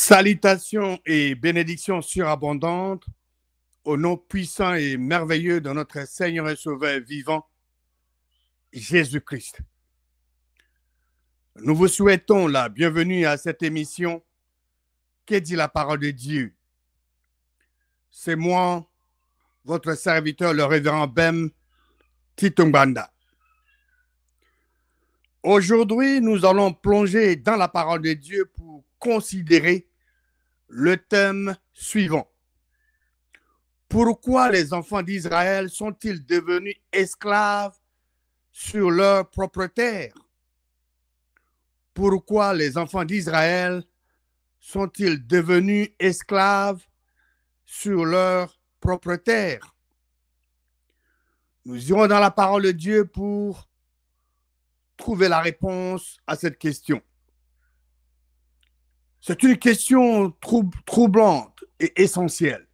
Salutations et bénédictions surabondantes au nom puissant et merveilleux de notre Seigneur et Sauveur vivant, Jésus-Christ. Nous vous souhaitons la bienvenue à cette émission. Qu'est dit la parole de Dieu? C'est moi, votre serviteur, le révérend Bem Titumbanda. Aujourd'hui, nous allons plonger dans la parole de Dieu pour considérer le thème suivant. Pourquoi les enfants d'Israël sont-ils devenus esclaves sur leur propre terre? Pourquoi les enfants d'Israël sont-ils devenus esclaves sur leur propre terre? Nous irons dans la parole de Dieu pour trouver la réponse à cette question. C'est une question troublante et essentielle.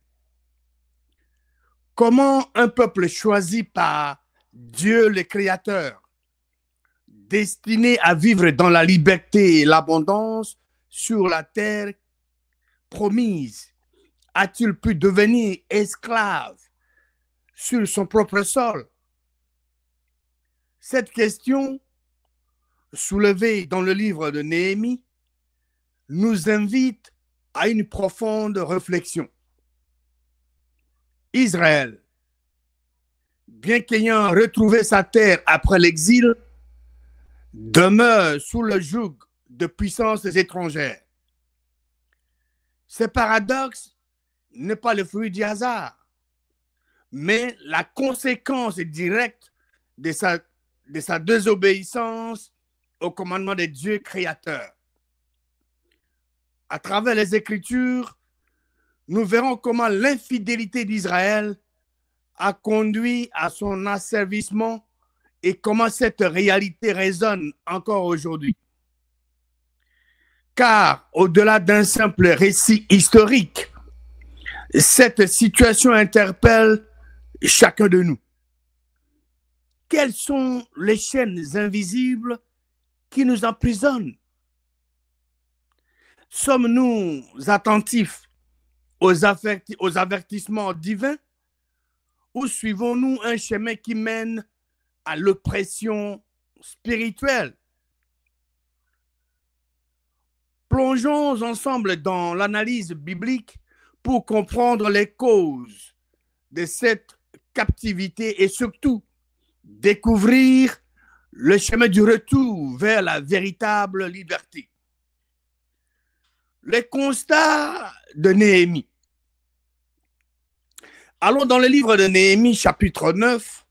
Comment un peuple choisi par Dieu le Créateur, destiné à vivre dans la liberté et l'abondance sur la terre promise, a-t-il pu devenir esclave sur son propre sol? Cette question, soulevée dans le livre de Néhémie, nous invite à une profonde réflexion. Israël, bien qu'ayant retrouvé sa terre après l'exil, demeure sous le joug de puissances étrangères. Ce paradoxe n'est pas le fruit du hasard, mais la conséquence directe de sa désobéissance au commandement de Dieu créateur. À travers les Écritures, nous verrons comment l'infidélité d'Israël a conduit à son asservissement et comment cette réalité résonne encore aujourd'hui. Car au-delà d'un simple récit historique, cette situation interpelle chacun de nous. Quelles sont les chaînes invisibles qui nous emprisonnent? Sommes-nous attentifs aux avertissements divins ou suivons-nous un chemin qui mène à l'oppression spirituelle? Plongeons ensemble dans l'analyse biblique pour comprendre les causes de cette captivité et surtout découvrir le chemin du retour vers la véritable liberté. Les constats de Néhémie. Allons dans le livre de Néhémie, chapitre 9,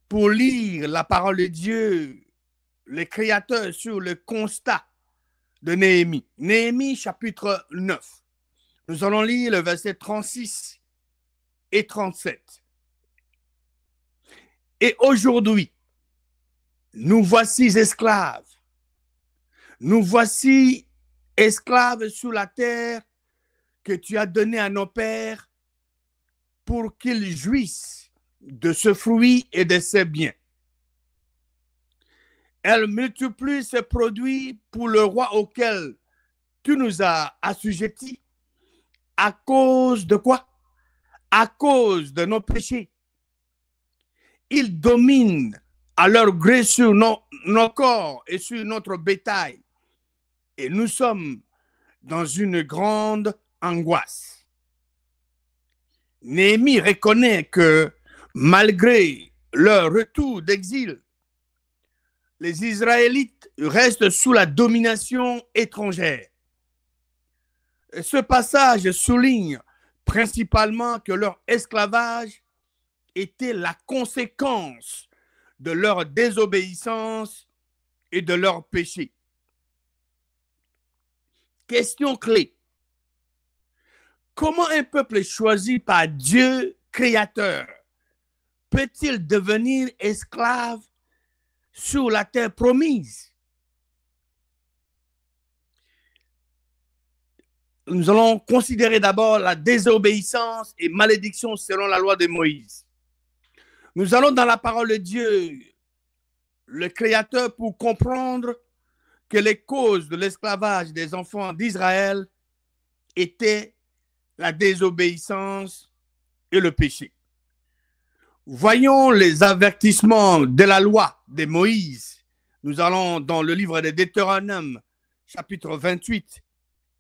pour lire la parole de Dieu, le Créateur, sur le constat de Néhémie. Néhémie, chapitre 9. Nous allons lire le verset 36 et 37. Et aujourd'hui, nous voici esclaves. Nous voici esclaves sur la terre que tu as donnée à nos pères pour qu'ils jouissent de ce fruit et de ses biens. Elle multiplie ses produits pour le roi auquel tu nous as assujettis. À cause de quoi? À cause de nos péchés. Ils dominent à leur gré sur nos corps et sur notre bétail. Et nous sommes dans une grande angoisse. Néhémie reconnaît que malgré leur retour d'exil, les Israélites restent sous la domination étrangère. Ce passage souligne principalement que leur esclavage était la conséquence de leur désobéissance et de leur péché. Question clé. Comment un peuple choisi par Dieu créateur peut-il devenir esclave sur la terre promise? Nous allons considérer d'abord la désobéissance et malédiction selon la loi de Moïse. Nous allons dans la parole de Dieu, le Créateur, pour comprendre que les causes de l'esclavage des enfants d'Israël était la désobéissance et le péché. Voyons les avertissements de la loi de Moïse. Nous allons dans le livre de Deutéronome, chapitre 28.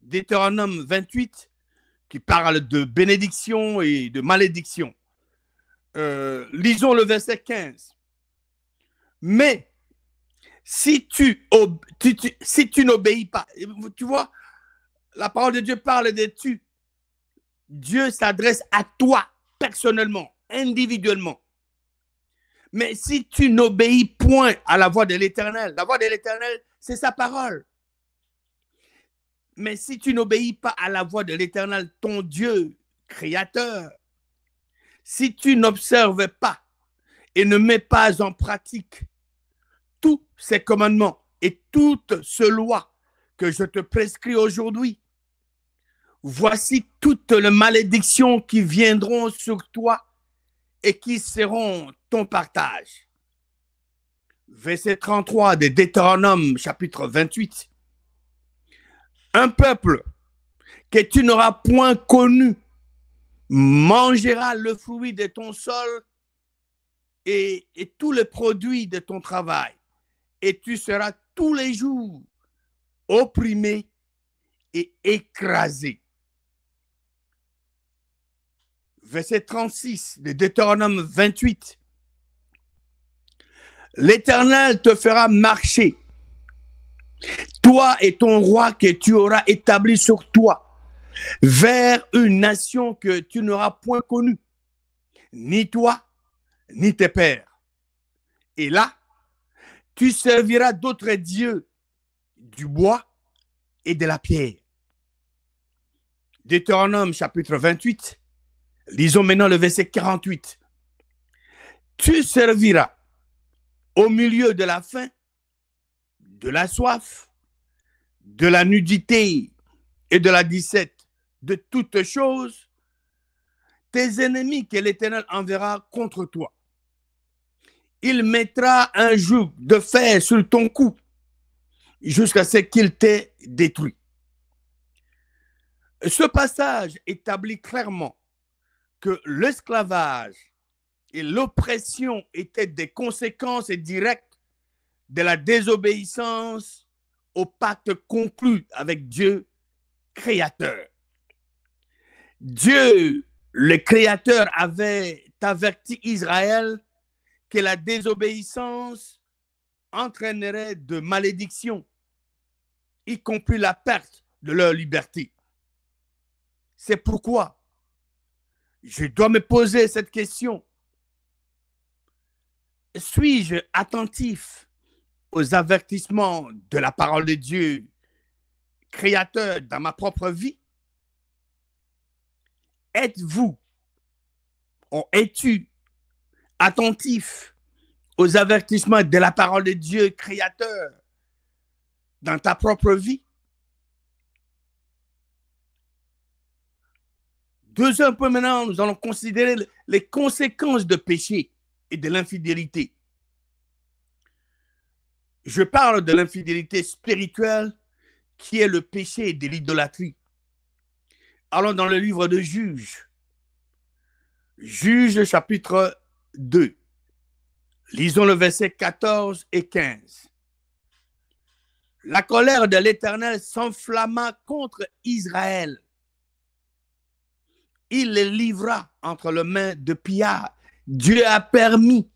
Deutéronome 28, qui parle de bénédiction et de malédiction. Lisons le verset 15. Mais si tu n'obéis pas, tu vois, la parole de Dieu parle de tu. Dieu s'adresse à toi personnellement, individuellement. Mais si tu n'obéis point à la voix de l'Éternel, la voix de l'Éternel, c'est sa parole. Mais si tu n'obéis pas à la voix de l'Éternel, ton Dieu, créateur, si tu n'observes pas et ne mets pas en pratique tous ces commandements et toutes ces lois que je te prescris aujourd'hui, voici toutes les malédictions qui viendront sur toi et qui seront ton partage. Verset 33 de Deutéronome, chapitre 28. Un peuple que tu n'auras point connu mangera le fruit de ton sol et tous les produits de ton travail. Et tu seras tous les jours opprimé et écrasé. Verset 36 de Deutéronome 28. L'Éternel te fera marcher, toi et ton roi que tu auras établi sur toi, vers une nation que tu n'auras point connue, ni toi, ni tes pères. Et là, tu serviras d'autres dieux, du bois et de la pierre. Deutéronome chapitre 28, lisons maintenant le verset 48. Tu serviras au milieu de la faim, de la soif, de la nudité et de la disette, de toutes choses, tes ennemis que l'Éternel enverra contre toi. Il mettra un joug de fer sur ton cou jusqu'à ce qu'il t'ait détruit. Ce passage établit clairement que l'esclavage et l'oppression étaient des conséquences directes de la désobéissance au pacte conclu avec Dieu créateur. Dieu, le créateur, avait averti Israël que la désobéissance entraînerait de malédictions, y compris la perte de leur liberté. C'est pourquoi je dois me poser cette question. Suis-je attentif aux avertissements de la parole de Dieu, créateur, dans ma propre vie? Êtes-vous, ou es-tu attentif aux avertissements de la parole de Dieu, créateur, dans ta propre vie? Deuxième point maintenant, nous allons considérer les conséquences de péché et de l'infidélité. Je parle de l'infidélité spirituelle qui est le péché de l'idolâtrie. Allons dans le livre de Juges. Juges chapitre 2. Lisons le verset 14 et 15. La colère de l'Éternel s'enflamma contre Israël. Il les livra entre les mains de pillards. Dieu a permis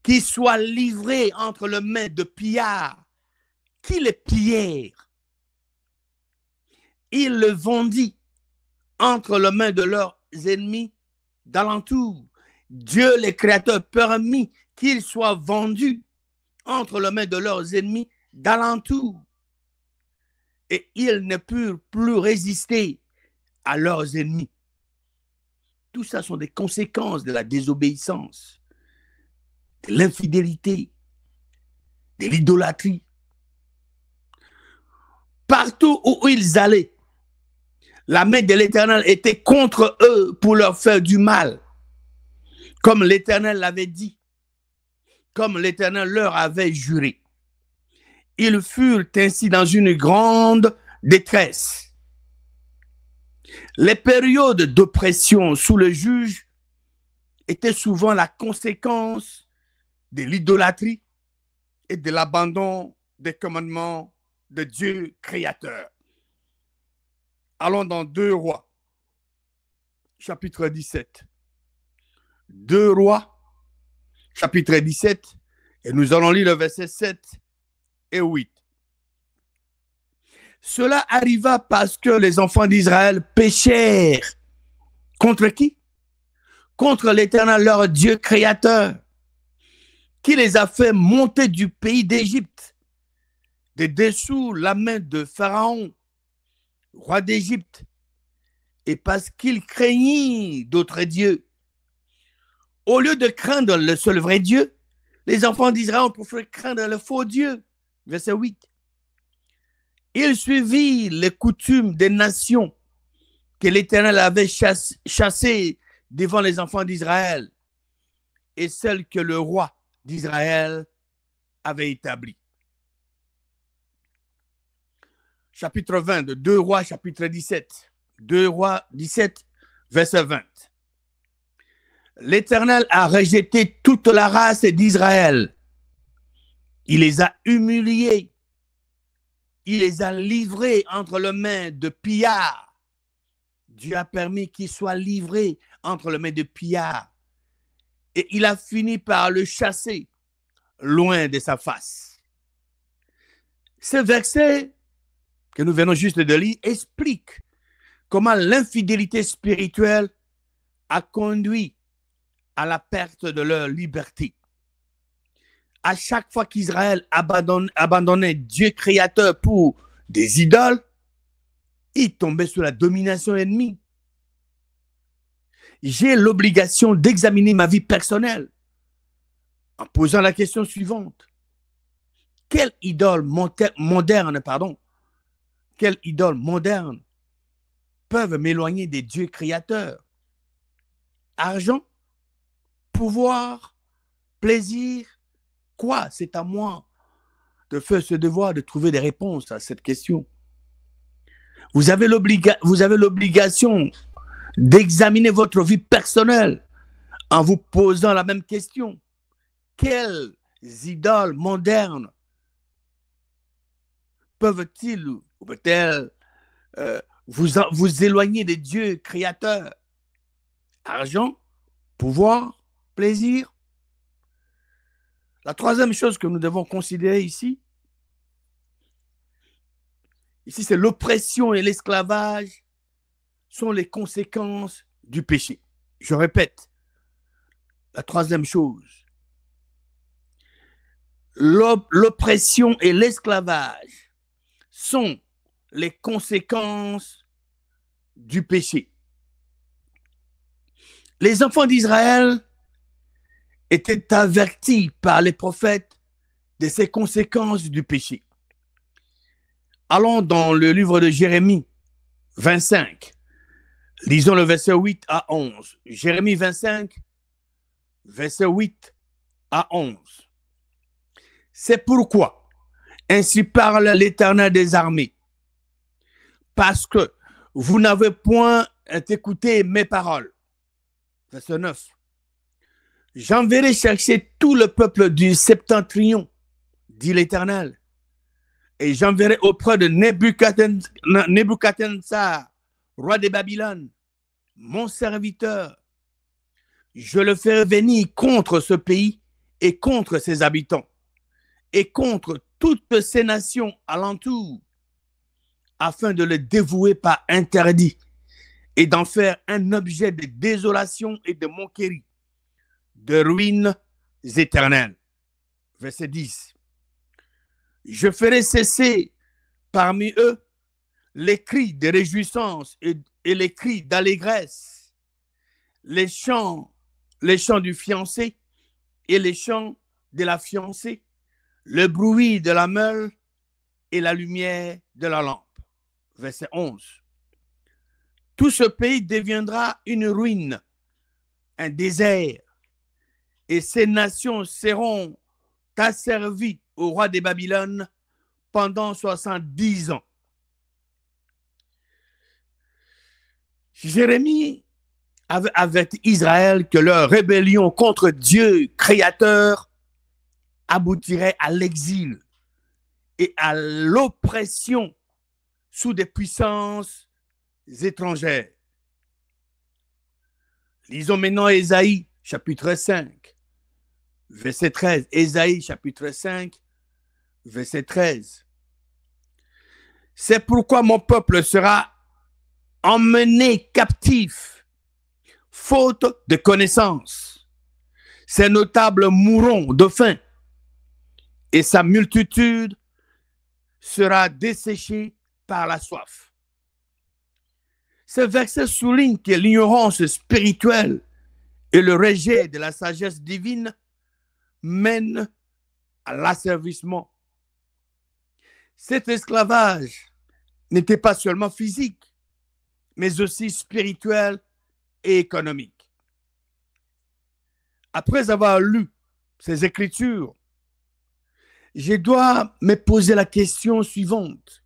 qu'ils soient livrés entre les mains de pillards qui les pillèrent. Il le vendit entre les mains de leurs ennemis d'alentour. Dieu, le Créateur, permit qu'ils soient vendus entre les mains de leurs ennemis d'alentour. Et ils ne purent plus résister à leurs ennemis. Tout ça sont des conséquences de la désobéissance, de l'infidélité, de l'idolâtrie. Partout où ils allaient, la main de l'Éternel était contre eux pour leur faire du mal, comme l'Éternel l'avait dit, comme l'Éternel leur avait juré. Ils furent ainsi dans une grande détresse. Les périodes d'oppression sous le juge étaient souvent la conséquence de l'idolâtrie et de l'abandon des commandements de Dieu créateur. Allons dans 2 Rois, chapitre 17. 2 Rois, chapitre 17, et nous allons lire le verset 7 et 8. Cela arriva parce que les enfants d'Israël péchèrent. Contre qui? Contre l'Éternel, leur Dieu créateur, qui les a fait monter du pays d'Égypte, de dessous la main de Pharaon, roi d'Égypte, et parce qu'il craignit d'autres dieux. Au lieu de craindre le seul vrai Dieu, les enfants d'Israël ont préféré craindre le faux Dieu. Verset 8. Il suivit les coutumes des nations que l'Éternel avait chassées devant les enfants d'Israël et celles que le roi d'Israël avait établies. Chapitre 20 de 2 Rois, chapitre 17. 2 Rois 17, verset 20. L'Éternel a rejeté toute la race d'Israël. Il les a humiliés. Il les a livrés entre les mains de pillards. Dieu a permis qu'ils soient livrés entre les mains de pillards. Et il a fini par le chasser loin de sa face. Ce verset que nous venons juste de lire explique comment l'infidélité spirituelle a conduit à la perte de leur liberté. À chaque fois qu'Israël abandonnait Dieu créateur pour des idoles, il tombait sous la domination ennemie. J'ai l'obligation d'examiner ma vie personnelle en posant la question suivante. Quelle idole moderne peuvent m'éloigner des dieux créateurs? Argent, pouvoir, plaisir, quoi? C'est à moi de faire ce devoir de trouver des réponses à cette question. Vous avez l'obligation d'examiner votre vie personnelle en vous posant la même question. Quelles idoles modernes peuvent-ils ou peut-elles vous éloigner des dieux créateurs? Argent, pouvoir, plaisir. La troisième chose que nous devons considérer ici, c'est l'oppression et l'esclavage sont les conséquences du péché. Je répète, la troisième chose, l'oppression et l'esclavage sont les conséquences du péché. Les enfants d'Israël étaient avertis par les prophètes de ces conséquences du péché. Allons dans le livre de Jérémie 25. Lisons le verset 8 à 11. Jérémie 25, verset 8 à 11. C'est pourquoi, ainsi parle l'Éternel des armées, parce que vous n'avez point écouté mes paroles. Verset 9. J'enverrai chercher tout le peuple du septentrion, dit l'Éternel, et j'enverrai auprès de Nebuchadnezzar, roi de Babylone, mon serviteur. Je le ferai venir contre ce pays et contre ses habitants, et contre toutes ces nations alentour, afin de le dévouer par interdit et d'en faire un objet de désolation et de moquerie, de ruines éternelles. Verset 10. Je ferai cesser parmi eux les cris de réjouissance et les cris d'allégresse, les chants du fiancé et les chants de la fiancée, le bruit de la meule et la lumière de la lampe. Verset 11. Tout ce pays deviendra une ruine, un désert, et ces nations seront asservies au roi de Babylone pendant 70 ans. Jérémie avait averti Israël que leur rébellion contre Dieu créateur aboutirait à l'exil et à l'oppression sous des puissances étrangères. Lisons maintenant Ésaïe, chapitre 5, verset 13. Ésaïe, chapitre 5, verset 13. C'est pourquoi mon peuple sera emmené captif, faute de connaissance. Ses notables mourront de faim, et sa multitude sera desséchée par la soif. Ce verset souligne que l'ignorance spirituelle et le rejet de la sagesse divine mènent à l'asservissement. Cet esclavage n'était pas seulement physique, mais aussi spirituel et économique. Après avoir lu ces écritures, je dois me poser la question suivante.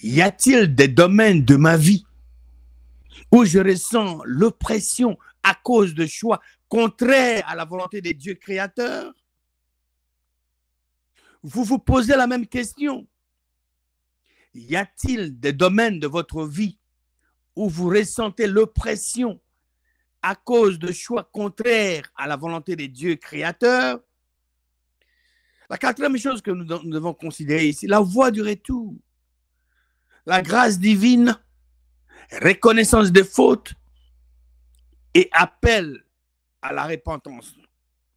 Y a-t-il des domaines de ma vie où je ressens l'oppression à cause de choix contraires à la volonté de Dieu créateur? Vous vous posez la même question. Y a-t-il des domaines de votre vie où vous ressentez l'oppression à cause de choix contraires à la volonté de Dieu créateur? La quatrième chose que nous devons considérer ici, la voie du retour. La grâce divine, reconnaissance des fautes et appel à la repentance.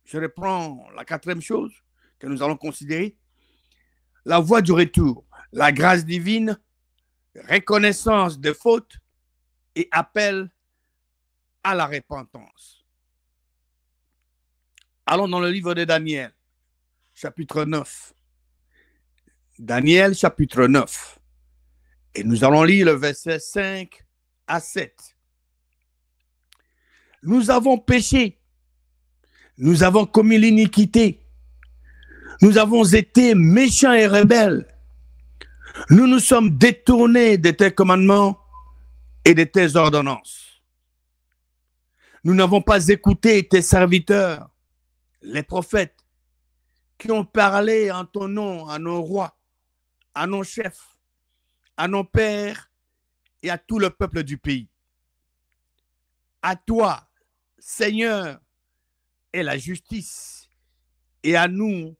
Je reprends la quatrième chose que nous allons considérer. La voie du retour. La grâce divine, reconnaissance des fautes et appel à la repentance. Allons dans le livre de Daniel, chapitre 9. Daniel, chapitre 9. Et nous allons lire le verset 5 à 7. Nous avons péché. Nous avons commis l'iniquité. Nous avons été méchants et rebelles. Nous nous sommes détournés de tes commandements et de tes ordonnances. Nous n'avons pas écouté tes serviteurs, les prophètes, qui ont parlé en ton nom à nos rois, à nos chefs, à nos pères et à tout le peuple du pays. À toi, Seigneur, est la justice, et à nous,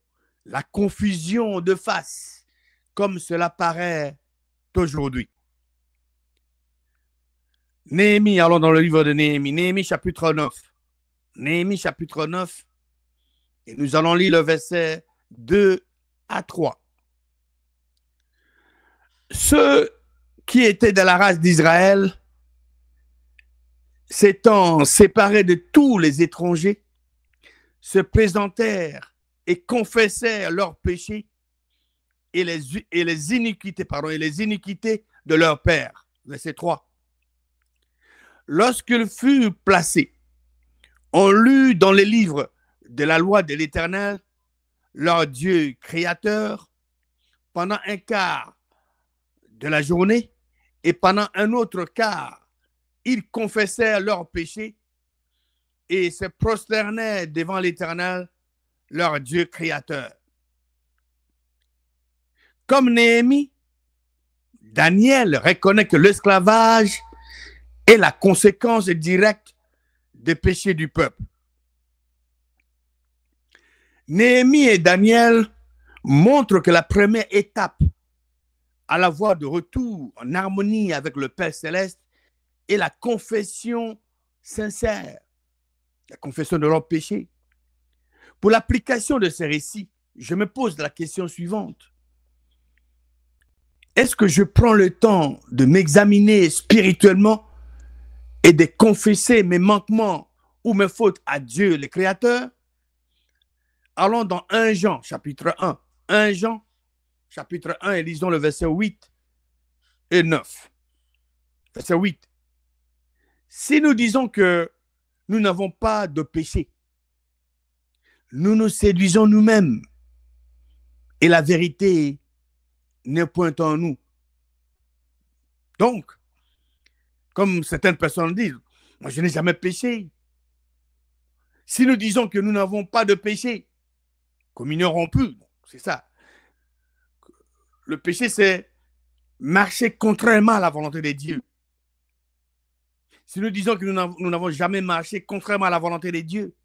la confusion de face, comme cela paraît aujourd'hui. Néhémie, allons dans le livre de Néhémie. Néhémie, chapitre 9. Néhémie, chapitre 9. Et nous allons lire le verset 2 à 3. Ceux qui étaient de la race d'Israël, s'étant séparés de tous les étrangers, se présentèrent et confessèrent leurs péchés et les iniquités de leur père. Verset 3. Lorsqu'il fut placé, on lut dans les livres de la loi de l'Éternel, leur Dieu créateur, pendant un quart de la journée, et pendant un autre quart, ils confessèrent leurs péchés et se prosternaient devant l'Éternel, leur Dieu créateur. Comme Néhémie, Daniel reconnaît que l'esclavage est la conséquence directe des péchés du peuple. Néhémie et Daniel montrent que la première étape à la voie de retour en harmonie avec le Père céleste est la confession sincère, la confession de leurs péchés. Pour l'application de ces récits, je me pose la question suivante. Est-ce que je prends le temps de m'examiner spirituellement et de confesser mes manquements ou mes fautes à Dieu, le Créateur? Allons dans 1 Jean, chapitre 1. 1 Jean, chapitre 1, et lisons le verset 8 et 9. Verset 8. Si nous disons que nous n'avons pas de péché, nous nous séduisons nous-mêmes et la vérité n'est point en nous. Donc, Comme certaines personnes disent, moi je n'ai jamais péché. Si nous disons que nous n'avons pas de péché, communion rompue, c'est ça. Le péché, c'est marcher contrairement à la volonté de Dieu. Si nous disons que nous n'avons jamais marché contrairement à la volonté de Dieu,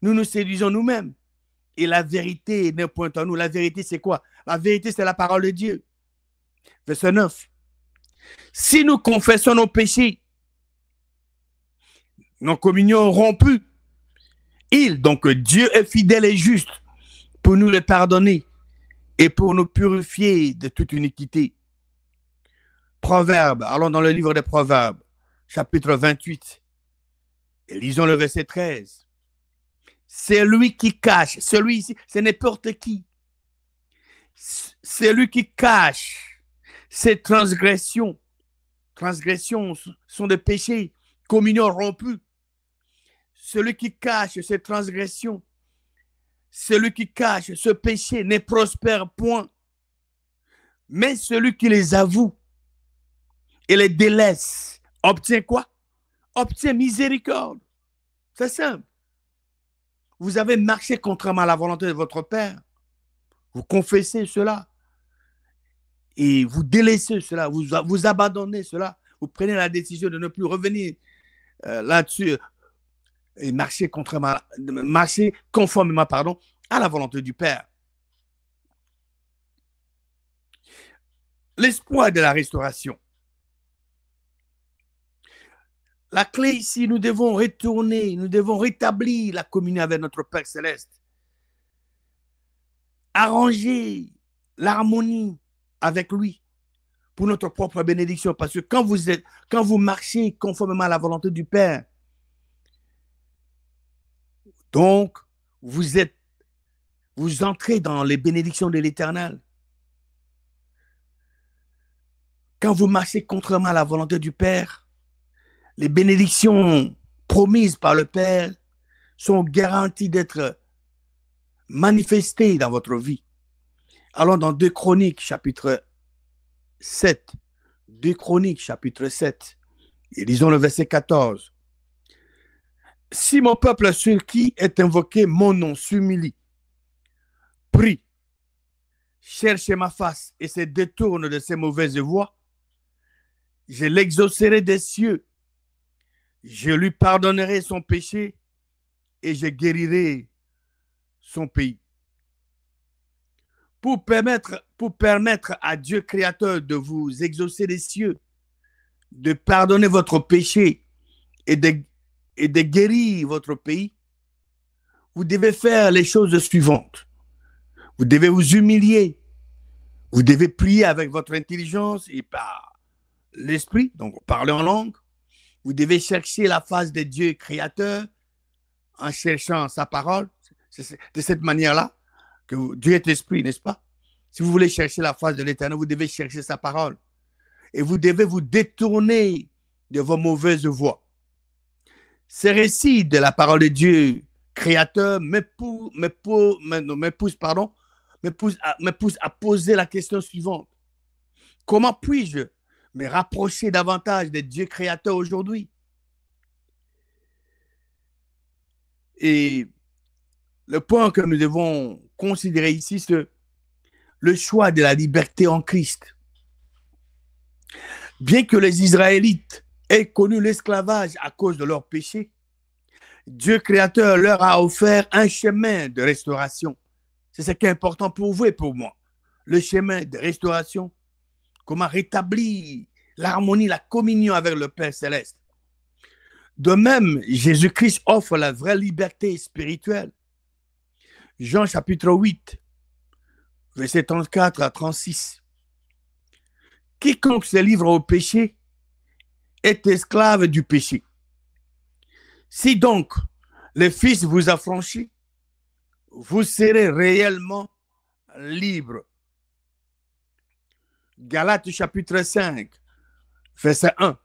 nous nous séduisons nous-mêmes. Et la vérité n'est point en nous. La vérité, c'est quoi? La vérité, c'est la parole de Dieu. Verset 9. Si nous confessons nos péchés, nos communions rompues, donc Dieu est fidèle et juste pour nous les pardonner et pour nous purifier de toute iniquité. Proverbes, allons dans le livre des Proverbes, chapitre 28, et lisons le verset 13. C'est lui qui cache, celui-ci, c'est n'importe qui. C'est lui qui cache ses transgressions. Transgressions sont des péchés, communion rompue. Celui qui cache ses transgressions, celui qui cache ce péché ne prospère point. Mais celui qui les avoue et les délaisse obtient quoi? Obtient miséricorde. C'est simple. Vous avez marché contrairement à la volonté de votre Père. Vous confessez cela et vous délaissez cela, vous abandonnez cela. Vous prenez la décision de ne plus revenir là-dessus et marcher conformément à la volonté du Père. L'espoir de la restauration. La clé ici, nous devons retourner, nous devons rétablir la communion avec notre Père Céleste. Arranger l'harmonie avec lui pour notre propre bénédiction. Parce que quand vous marchez conformément à la volonté du Père, donc vous entrez dans les bénédictions de l'Éternel. Quand vous marchez contrairement à la volonté du Père, les bénédictions promises par le Père sont garanties d'être manifestées dans votre vie. Allons dans 2 Chroniques, chapitre 7. 2 Chroniques, chapitre 7. Et lisons le verset 14. Si mon peuple sur qui est invoqué mon nom s'humilie, prie, cherche ma face et se détourne de ses mauvaises voies, je l'exaucerai des cieux, je lui pardonnerai son péché et je guérirai son pays. Pour permettre à Dieu créateur de vous exaucer des cieux, de pardonner votre péché et de guérir votre pays, vous devez faire les choses suivantes. Vous devez vous humilier. Vous devez prier avec votre intelligence et par l'esprit, donc parler en langue. Vous devez chercher la face de Dieu créateur en cherchant sa parole. C'est de cette manière-là que Dieu est esprit, n'est-ce pas? Si vous voulez chercher la face de l'Éternel, vous devez chercher sa parole. Et vous devez vous détourner de vos mauvaises voies. Ces récits de la parole de Dieu créateur me poussent à poser la question suivante. Comment puis-je me rapprocher davantage de Dieu créateur aujourd'hui? Et le point que nous devons considérer ici, c'est le choix de la liberté en Christ. Bien que les Israélites aient connu l'esclavage à cause de leurs péchés, Dieu créateur leur a offert un chemin de restauration. C'est ce qui est important pour vous et pour moi. Le chemin de restauration. Comment rétablir l'harmonie, la communion avec le Père Céleste. De même, Jésus-Christ offre la vraie liberté spirituelle. Jean chapitre 8, versets 34 à 36. Quiconque se livre au péché est esclave du péché. Si donc le Fils vous a franchi, vous serez réellement libre. Galates chapitre 5, verset 1.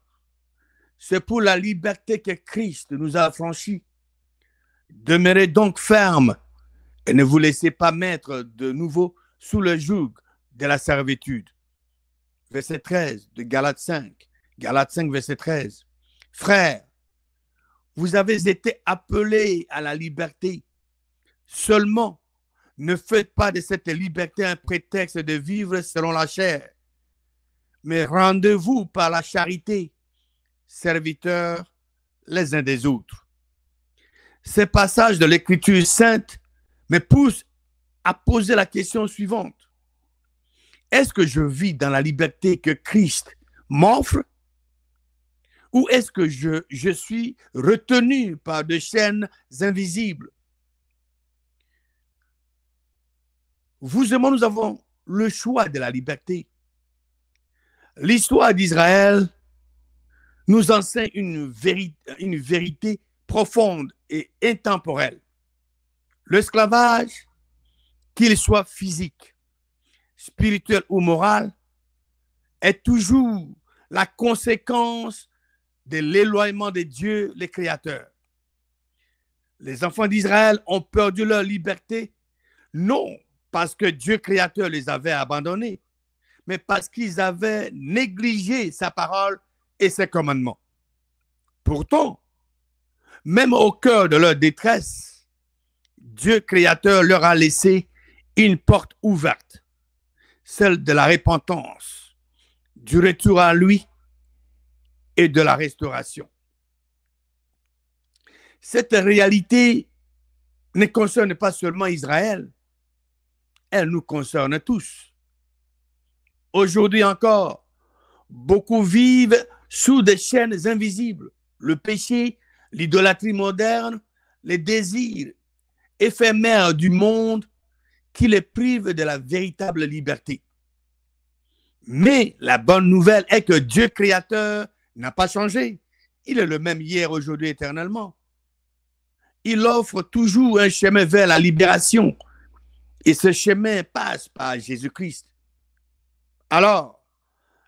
C'est pour la liberté que Christ nous a affranchis. Demeurez donc fermes et ne vous laissez pas mettre de nouveau sous le joug de la servitude. Verset 13 de Galates 5. Galates 5, verset 13. Frères, vous avez été appelés à la liberté. Seulement, ne faites pas de cette liberté un prétexte de vivre selon la chair, mais rendez-vous par la charité, serviteurs les uns des autres. Ces passages de l'Écriture sainte me poussent à poser la question suivante. Est-ce que je vis dans la liberté que Christ m'offre ou est-ce que je suis retenu par des chaînes invisibles? Vous et moi, nous avons le choix de la liberté. L'histoire d'Israël nous enseigne une vérité profonde et intemporelle. L'esclavage, qu'il soit physique, spirituel ou moral, est toujours la conséquence de l'éloignement de Dieu, le Créateur. Les enfants d'Israël ont perdu leur liberté, non parce que Dieu Créateur les avait abandonnés, mais parce qu'ils avaient négligé sa parole et ses commandements. Pourtant, même au cœur de leur détresse, Dieu Créateur leur a laissé une porte ouverte, celle de la repentance, du retour à lui et de la restauration. Cette réalité ne concerne pas seulement Israël, elle nous concerne tous. Aujourd'hui encore, beaucoup vivent sous des chaînes invisibles. Le péché, l'idolâtrie moderne, les désirs éphémères du monde qui les privent de la véritable liberté. Mais la bonne nouvelle est que Dieu créateur n'a pas changé. Il est le même hier, aujourd'hui, éternellement. Il offre toujours un chemin vers la libération. Et ce chemin passe par Jésus-Christ. Alors,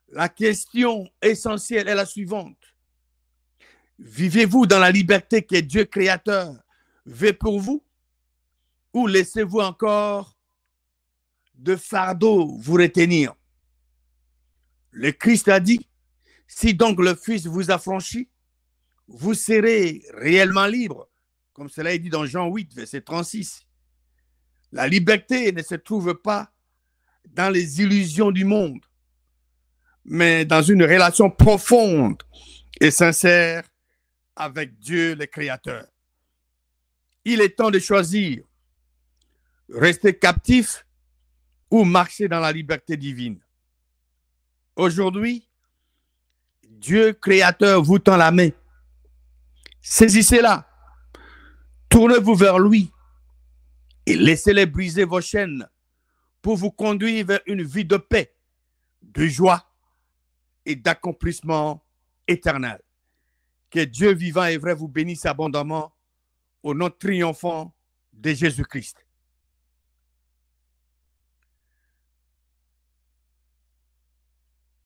la question essentielle est la suivante. Vivez-vous dans la liberté que Dieu créateur veut pour vous? Ou laissez-vous encore de fardeaux vous retenir? Le Christ a dit, si donc le Fils vous affranchit, vous serez réellement libre, comme cela est dit dans Jean 8, verset 36. La liberté ne se trouve pas dans les illusions du monde, mais dans une relation profonde et sincère avec Dieu le Créateur. Il est temps de choisir, rester captif ou marcher dans la liberté divine. Aujourd'hui, Dieu Créateur vous tend la main. Saisissez-la, tournez-vous vers lui et laissez-les briser vos chaînes pour vous conduire vers une vie de paix, de joie et d'accomplissement éternel. Que Dieu vivant et vrai vous bénisse abondamment au nom triomphant de Jésus-Christ.